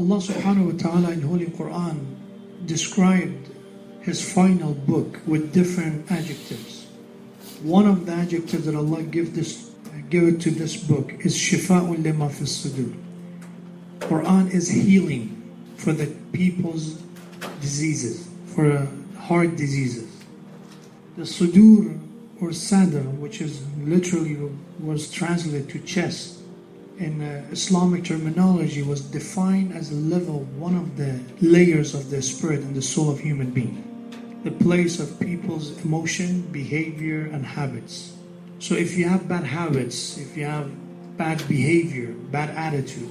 Allah subhanahu wa ta'ala in Holy Quran described His final book with different adjectives. One of the adjectives that Allah give it to this book is shifa'un lima fi sudur. Quran is healing for the people's diseases, for heart diseases. The sudur or sadr, which is literally was translated to chest, in Islamic terminology was defined as a level, one of the layers of the spirit and the soul of human being. The place of people's emotion, behavior, and habits. So if you have bad habits, if you have bad behavior, bad attitude,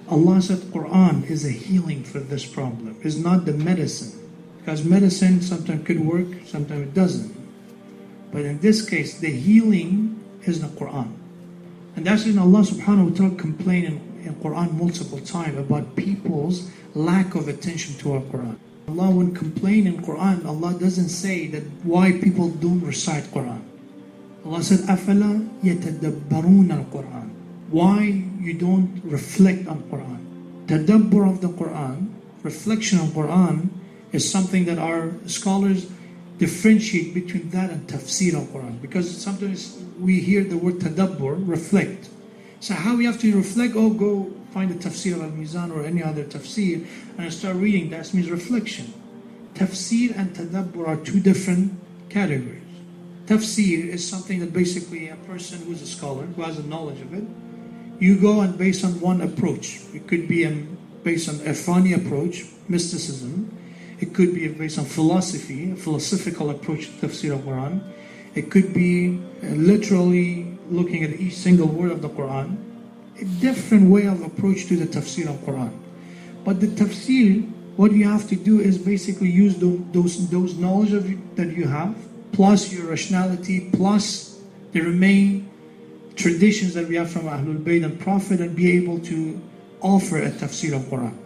Allah said Quran is a healing for this problem. It's not the medicine. Because medicine sometimes could work, sometimes it doesn't. But in this case, the healing is the Quran. And that's when Allah subhanahu wa ta'ala complained in Quran multiple times about people's lack of attention to our Quran. Allah when complain in Quran, Allah doesn't say that why people don't recite Quran. Allah said, أَفَلَا يَتَدَبَّرُونَ الْقُرْآنَ. Why you don't reflect on Quran? Tadabbur of the Quran, reflection on Quran, is something that our scholars differentiate between that and tafsir of Quran. Because sometimes we hear the word tadabbur, reflect. So how we have to reflect? Oh, go find the tafsir of al-Mizan or any other tafsir and start reading. That means reflection. Tafsir and tadabbur are two different categories. Tafsir is something that basically a person who is a scholar, who has a knowledge of it, you go and based on one approach. It could be based on Irfani approach, mysticism. It could be based on philosophy, a philosophical approach to tafsir of Quran. It could be literally looking at each single word of the Quran. A different way of approach to the tafsir of Quran. But the tafsir, what you have to do is basically use those knowledge that you have, plus your rationality, plus the remaining traditions that we have from al-Bayt and Prophet, and be able to offer a tafsir of Quran.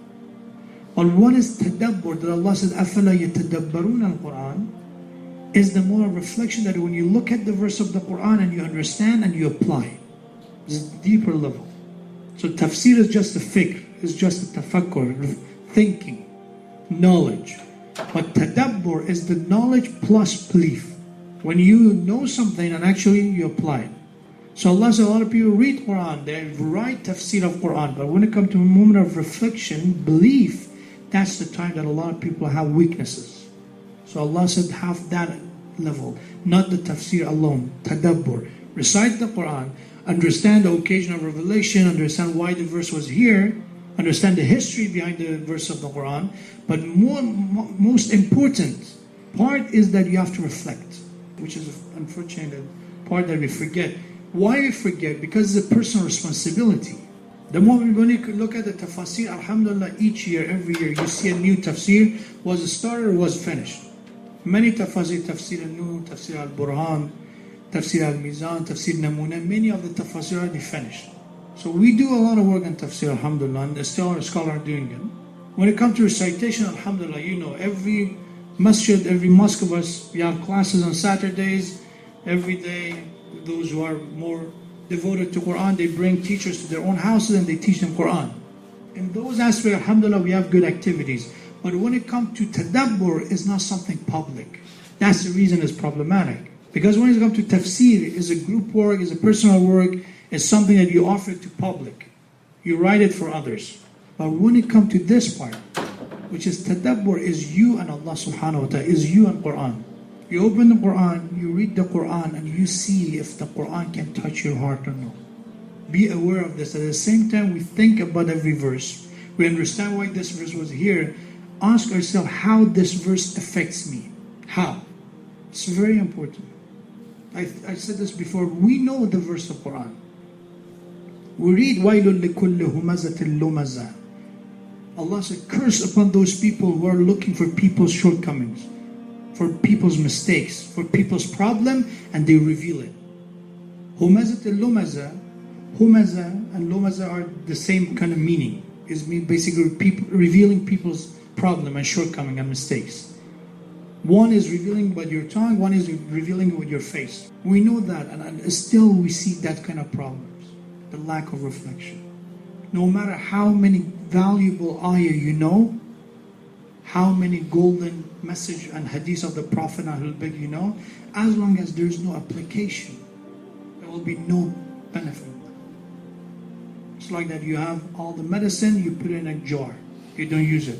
But what is tadabbur that Allah says, أَفَلَا يَتَدَبَّرُونَ الْقُرْآنَ, is the more reflection that when you look at the verse of the Quran and you understand and you apply. It's a deeper level. So tafsir is just a fikr, it's just a tafakkur, thinking, knowledge. But tadabbur is the knowledge plus belief. When you know something and actually you apply it. So Allah says a lot of people read Quran, they write tafsir of Quran, but when it comes to a moment of reflection, belief, that's the time that a lot of people have weaknesses. So Allah said have that level, not the tafsir alone, tadabbur. Recite the Quran, understand the occasion of revelation, understand why the verse was here, understand the history behind the verse of the Quran, but most important part is that you have to reflect, which is unfortunately the part that we forget. Why we forget? Because it's a personal responsibility. The moment when you look at the tafsir, alhamdulillah, each year, every year, you see a new tafsir, was started or was finished. Many tafsir al-Nur, tafsir al-Burhan, tafsir al-Mizan, tafsir Namuna, many of the tafsir are already finished. So we do a lot of work on tafsir, alhamdulillah, and still our scholars are doing it. When it comes to recitation, alhamdulillah, you know, every masjid, every mosque of us, we have classes on Saturdays, every day. Those who are more devoted to Quran, they bring teachers to their own houses and they teach them Quran. In those aspects, alhamdulillah, we have good activities. But when it comes to tadabbur, it's not something public. That's the reason it's problematic. Because when it comes to tafsir, it's a group work, it's a personal work, it's something that you offer to public. You write it for others. But when it comes to this part, which is tadabbur, is you and Allah subhanahu wa ta'ala, is you and Quran. You open the Quran, you read the Quran, and you see if the Quran can touch your heart or not. Be aware of this. At the same time, we think about every verse. We understand why this verse was here. Ask ourselves how this verse affects me. How? It's very important. I said this before. We know the verse of Quran. We read, وَيْلٌ لِكُلِّ هُمَزَةٍ لُمَزَةٍ. Allah said, curse upon those people who are looking for people's shortcomings, for people's mistakes, for people's problem, and they reveal it. Humazat al-lumaza, humaza and lumaza are the same kind of meaning. It's basically revealing people's problem and shortcoming and mistakes. One is revealing with your tongue, one is revealing with your face. We know that, and still we see that kind of problems. The lack of reflection. No matter how many valuable ayah you know, how many golden message and hadith of the Prophet and al-Bayt you know, as long as there is no application, there will be no benefit. It's like that you have all the medicine, you put it in a jar, you don't use it.